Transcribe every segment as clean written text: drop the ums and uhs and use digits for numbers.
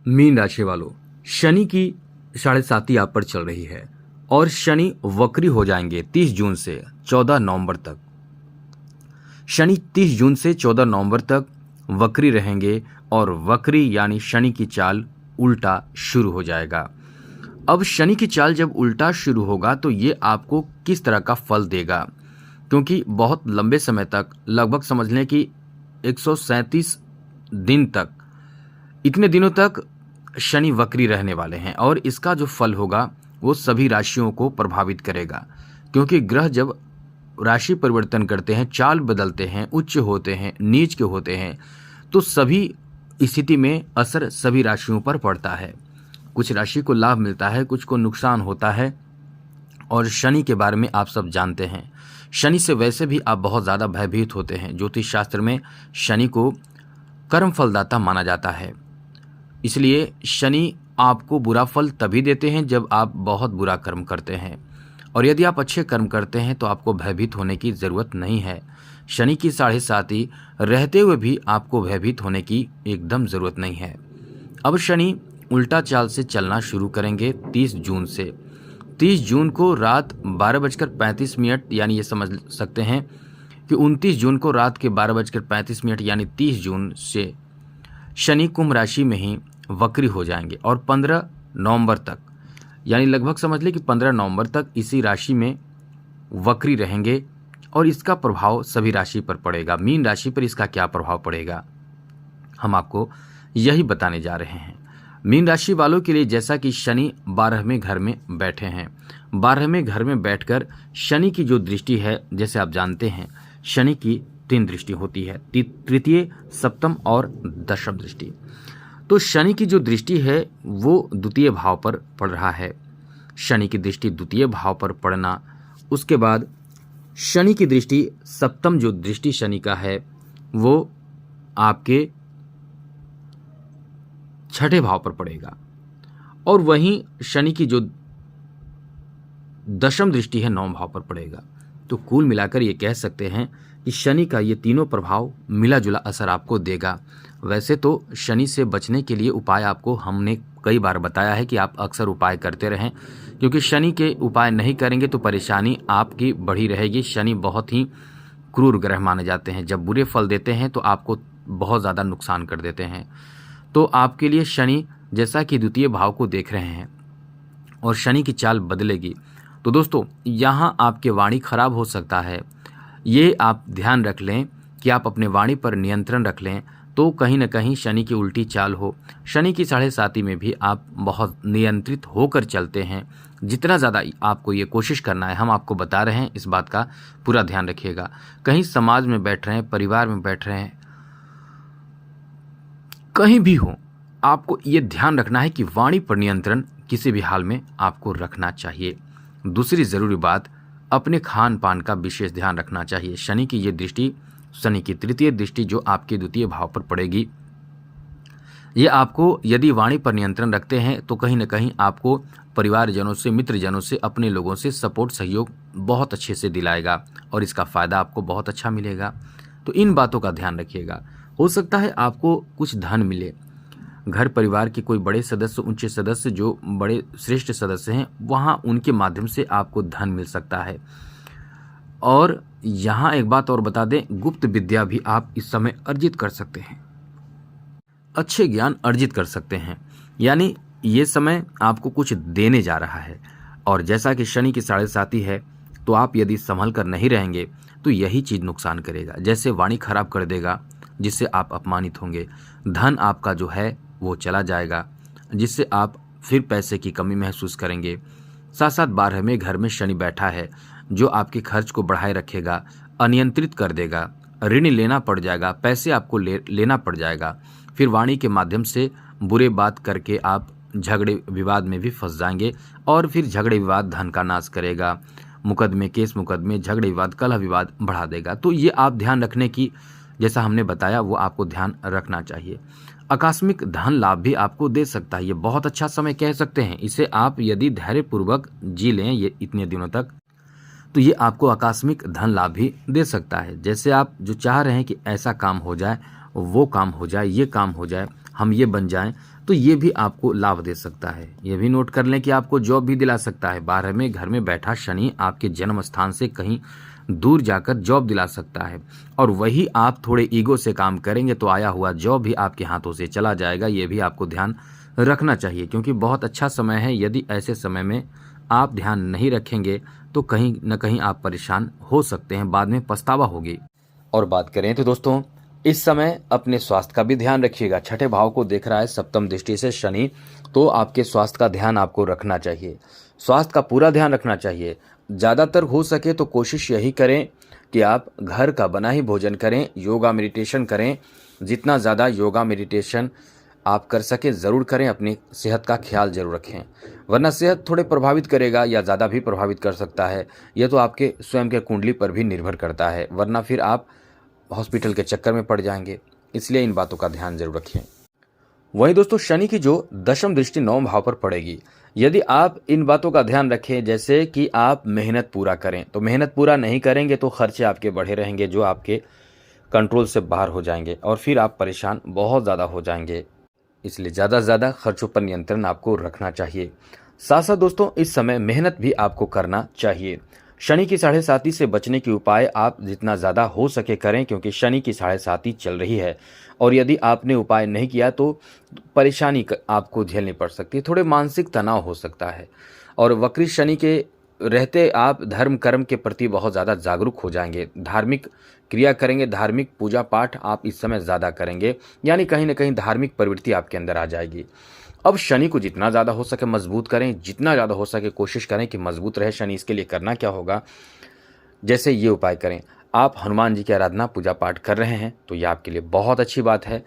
Mean राशि वालों, शनि की 7.5 आप पर चल रही है और शनि वक्री हो जाएंगे 30 जून से 14 नवंबर तक। शनि 30 जून से 14 नवंबर तक वक्री रहेंगे और वक्री यानी शनि की चाल उल्टा शुरू हो जाएगा। अब शनि की चाल जब उल्टा शुरू होगा तो ये आपको किस तरह का फल देगा, क्योंकि बहुत लंबे समय तक, लगभग समझ लें कि 137 दिन तक, इतने दिनों तक शनि वक्री रहने वाले हैं और इसका जो फल होगा वो सभी राशियों को प्रभावित करेगा, क्योंकि ग्रह जब राशि परिवर्तन करते हैं, चाल बदलते हैं, उच्च होते हैं, नीच के होते हैं, तो सभी स्थिति में असर सभी राशियों पर पड़ता है। कुछ राशि को लाभ मिलता है, कुछ को नुकसान होता है। और शनि के बारे में आप सब जानते हैं, शनि से वैसे भी आप बहुत ज़्यादा भयभीत होते हैं। ज्योतिष शास्त्र में शनि को कर्म फलदाता माना जाता है, इसलिए शनि आपको बुरा फल तभी देते हैं जब आप बहुत बुरा कर्म करते हैं, और यदि आप अच्छे कर्म करते हैं तो आपको भयभीत होने की ज़रूरत नहीं है। शनि की 7.5 रहते हुए भी आपको भयभीत होने की एकदम ज़रूरत नहीं है। अब शनि उल्टा चाल से चलना शुरू करेंगे 30 जून से। 30 जून को रात 12:35 यानी ये समझ सकते हैं कि 29 जून को रात के 12:35 यानी 30 जून से शनि कुंभ राशि में ही वक्री हो जाएंगे और 15 नवंबर तक, यानी लगभग समझ लें कि 15 नवंबर तक इसी राशि में वक्री रहेंगे और इसका प्रभाव सभी राशि पर पड़ेगा। मीन राशि पर इसका क्या प्रभाव पड़ेगा, हम आपको यही बताने जा रहे हैं। मीन राशि वालों के लिए, जैसा कि शनि 12वें घर में बैठे हैं, 12वें घर में बैठकर शनि की जो दृष्टि है, जैसे आप जानते हैं शनि की 3 दृष्टि होती है, तृतीय, सप्तम और दशम दृष्टि। तो शनि की जो दृष्टि है वो द्वितीय भाव पर पड़ रहा है। शनि की दृष्टि द्वितीय भाव पर पड़ना, उसके बाद शनि की दृष्टि सप्तम, जो दृष्टि शनि का है वो आपके 6ठे भाव पर पड़ेगा, और वहीं शनि की जो दशम दृष्टि है 9 भाव पर पड़ेगा। तो कुल मिलाकर ये कह सकते हैं कि शनि का ये तीनों प्रभाव मिला जुला असर आपको देगा। वैसे तो शनि से बचने के लिए उपाय आपको हमने कई बार बताया है कि आप अक्सर उपाय करते रहें, क्योंकि शनि के उपाय नहीं करेंगे तो परेशानी आपकी बढ़ी रहेगी। शनि बहुत ही क्रूर ग्रह माने जाते हैं, जब बुरे फल देते हैं तो आपको बहुत ज़्यादा नुकसान कर देते हैं। तो आपके लिए शनि, जैसा कि द्वितीय भाव को देख रहे हैं और शनि की चाल बदलेगी, तो दोस्तों यहाँ आपके वाणी खराब हो सकता है। ये आप ध्यान रख लें कि आप अपने वाणी पर नियंत्रण रख लें, तो कहीं ना कहीं शनि की उल्टी चाल हो। शनि की 7.5 में भी आप बहुत नियंत्रित होकर चलते हैं। जितना ज़्यादा आपको ये कोशिश करना है, हम आपको बता रहे हैं, इस बात का पूरा ध्यान रखिएगा। कहीं समाज में बैठ रहे हैं, परिवार में बैठ रहे हैं, कहीं भी हो, आपको ये ध्यान रखना है कि वाणी पर नियंत्रण किसी भी हाल में आपको रखना चाहिए। दूसरी ज़रूरी बात, अपने खान पान का विशेष ध्यान रखना चाहिए। शनि की ये दृष्टि, शनि की तृतीय दृष्टि जो आपके द्वितीय भाव पर पड़ेगी, ये आपको यदि वाणी पर नियंत्रण रखते हैं तो कहीं ना कहीं आपको परिवारजनों से, मित्रजनों से, अपने लोगों से सपोर्ट, सहयोग बहुत अच्छे से दिलाएगा और इसका फ़ायदा आपको बहुत अच्छा मिलेगा। तो इन बातों का ध्यान रखिएगा। हो सकता है आपको कुछ धन मिले, घर परिवार के कोई बड़े सदस्य, उच्च सदस्य, जो बड़े श्रेष्ठ सदस्य हैं, वहाँ उनके माध्यम से आपको धन मिल सकता है। और यहाँ एक बात और बता दें, गुप्त विद्या भी आप इस समय अर्जित कर सकते हैं, अच्छे ज्ञान अर्जित कर सकते हैं। यानी ये समय आपको कुछ देने जा रहा है। और जैसा कि शनि की 7.5 है, तो आप यदि संभल कर नहीं रहेंगे तो यही चीज़ नुकसान करेगा। जैसे वाणी खराब कर देगा, जिससे आप अपमानित होंगे, धन आपका जो है वो चला जाएगा, जिससे आप फिर पैसे की कमी महसूस करेंगे। साथ साथ 12वें घर में शनि बैठा है, जो आपके खर्च को बढ़ाए रखेगा, अनियंत्रित कर देगा, ऋण लेना पड़ जाएगा, पैसे आपको लेना पड़ जाएगा। फिर वाणी के माध्यम से बुरे बात करके आप झगड़े विवाद में भी फंस जाएंगे और फिर झगड़े विवाद धन का नाश करेगा। मुकदमे, केस मुकदमे, झगड़े विवाद, कलह विवाद बढ़ा देगा। तो ये आप ध्यान रखने की, जैसा हमने बताया, वो आपको ध्यान रखना चाहिए। आकस्मिक धन लाभ भी आपको दे सकता है। ये बहुत अच्छा समय कह सकते हैं। इसे आप यदि धैर्यपूर्वक जी लें ये इतने दिनों तक, तो ये आपको आकस्मिक धन लाभ भी दे सकता है। जैसे आप जो चाह रहे हैं कि ऐसा काम हो जाए, वो काम हो जाए, ये काम हो जाए, हम ये बन जाएं, तो ये भी आपको लाभ दे सकता है। ये भी नोट कर लें कि आपको जॉब भी दिला सकता है। 12वें घर में बैठा शनि आपके जन्म स्थान से कहीं दूर जाकर जॉब दिला सकता है, और वही आप थोड़े ईगो से काम करेंगे तो आया हुआ जॉब भी आपके हाथों से चला जाएगा। ये भी आपको ध्यान रखना चाहिए, क्योंकि बहुत अच्छा समय है। यदि ऐसे समय में आप ध्यान नहीं रखेंगे तो कहीं न कहीं आप परेशान हो सकते हैं, बाद में पछतावा होगी। और बात करें तो दोस्तों, इस समय अपने स्वास्थ्य का भी ध्यान रखिएगा। छठे भाव को देख रहा है सप्तम दृष्टि से शनि, तो आपके स्वास्थ्य का ध्यान आपको रखना चाहिए। स्वास्थ्य का पूरा ध्यान रखना चाहिए। ज़्यादातर हो सके तो कोशिश यही करें कि आप घर का बना ही भोजन करें, योगा मेडिटेशन करें। जितना ज़्यादा योगा मेडिटेशन आप कर सकें ज़रूर करें। अपनी सेहत का ख्याल ज़रूर रखें, वरना सेहत थोड़े प्रभावित करेगा या ज़्यादा भी प्रभावित कर सकता है। यह तो आपके स्वयं के कुंडली पर भी निर्भर करता है, वरना फिर आप हॉस्पिटल के चक्कर में पड़ जाएंगे। इसलिए इन बातों का ध्यान जरूर रखें। वहीं दोस्तों, शनि की जो दशम दृष्टि 9 भाव पर पड़ेगी, यदि आप इन बातों का ध्यान रखें, जैसे कि आप मेहनत पूरा करें, तो मेहनत पूरा नहीं करेंगे तो खर्चे आपके बढ़े रहेंगे, जो आपके कंट्रोल से बाहर हो जाएंगे और फिर आप परेशान बहुत ज़्यादा हो जाएंगे। इसलिए ज़्यादा से ज़्यादा खर्चों पर नियंत्रण आपको रखना चाहिए। साथ साथ दोस्तों, इस समय मेहनत भी आपको करना चाहिए। शनि की 7.5 से बचने के उपाय आप जितना ज़्यादा हो सके करें, क्योंकि शनि की 7.5 चल रही है, और यदि आपने उपाय नहीं किया तो परेशानी आपको झेलनी पड़ सकती है, थोड़े मानसिक तनाव हो सकता है। और वक्री शनि के रहते आप धर्म कर्म के प्रति बहुत ज़्यादा जागरूक हो जाएंगे, धार्मिक क्रिया करेंगे, धार्मिक पूजा पाठ आप इस समय ज़्यादा करेंगे, यानी कहीं ना कहीं धार्मिक प्रवृत्ति आपके अंदर आ जाएगी। अब शनि को जितना ज़्यादा हो सके मजबूत करें, जितना ज़्यादा हो सके कोशिश करें कि मजबूत रहे शनि। इसके लिए करना क्या होगा, जैसे ये उपाय करें। आप हनुमान जी की आराधना पूजा पाठ कर रहे हैं तो ये आपके लिए बहुत अच्छी बात है।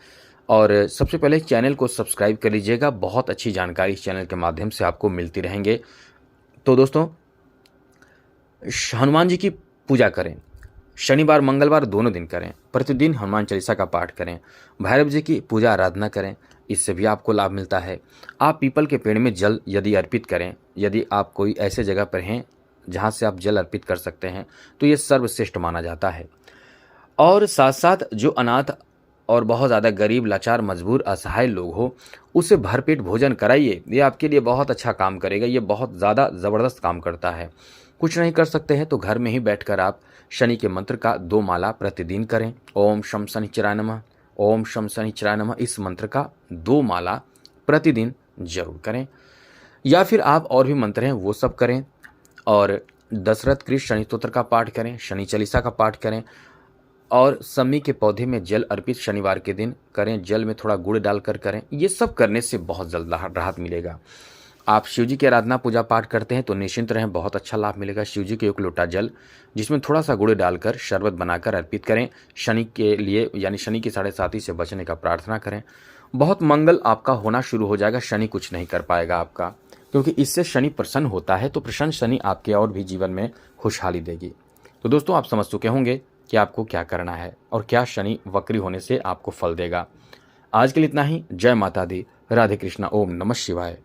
और सबसे पहले चैनल को सब्सक्राइब कर लीजिएगा, बहुत अच्छी जानकारी इस चैनल के माध्यम से आपको मिलती रहेंगे। तो दोस्तों, हनुमान जी की पूजा करें, शनिवार मंगलवार दोनों दिन करें, प्रतिदिन हनुमान चालीसा का पाठ करें, भैरव जी की पूजा आराधना करें, इससे भी आपको लाभ मिलता है। आप पीपल के पेड़ में जल यदि अर्पित करें, यदि आप कोई ऐसे जगह पर हैं जहां से आप जल अर्पित कर सकते हैं, तो ये सर्वश्रेष्ठ माना जाता है। और साथ साथ जो अनाथ और बहुत ज़्यादा गरीब, लाचार, मजबूर, असहाय लोग हो, उसे भरपेट भोजन कराइए। ये आपके लिए बहुत अच्छा काम करेगा, ये बहुत ज़्यादा ज़बरदस्त काम करता है। कुछ नहीं कर सकते हैं तो घर में ही बैठकर आप शनि के मंत्र का 2 माला प्रतिदिन करें। ओम शम शनिचराय नमः, ओम शम शनिचराय नमः, इस मंत्र का 2 माला प्रतिदिन जरूर करें। या फिर आप और भी मंत्र हैं वो सब करें, और दशरथ कृष्ण शनि स्तोत्र का पाठ करें, शनि चालीसा का पाठ करें, और समी के पौधे में जल अर्पित शनिवार के दिन करें, जल में थोड़ा गुड़ डालकर करें। ये सब करने से बहुत जल्द राहत मिलेगा। आप शिव जी की आराधना पूजा पाठ करते हैं तो निश्चिंत रहें, बहुत अच्छा लाभ मिलेगा। शिव जी के 1 लोटा जल जिसमें थोड़ा सा गुड़ डालकर शरबत बनाकर अर्पित करें। शनि के लिए, यानी शनि की 7.5 से बचने का प्रार्थना करें। बहुत मंगल आपका होना शुरू हो जाएगा। शनि कुछ नहीं कर पाएगा आपका, क्योंकि इससे शनि प्रसन्न होता है, तो प्रसन्न शनि आपके और भी जीवन में खुशहाली देगी। तो दोस्तों, आप समझ चुके होंगे कि आपको क्या करना है और क्या शनि वक्री होने से आपको फल देगा। आज के लिए इतना ही। जय माता दी, राधे कृष्णा, ओम नमः शिवाय।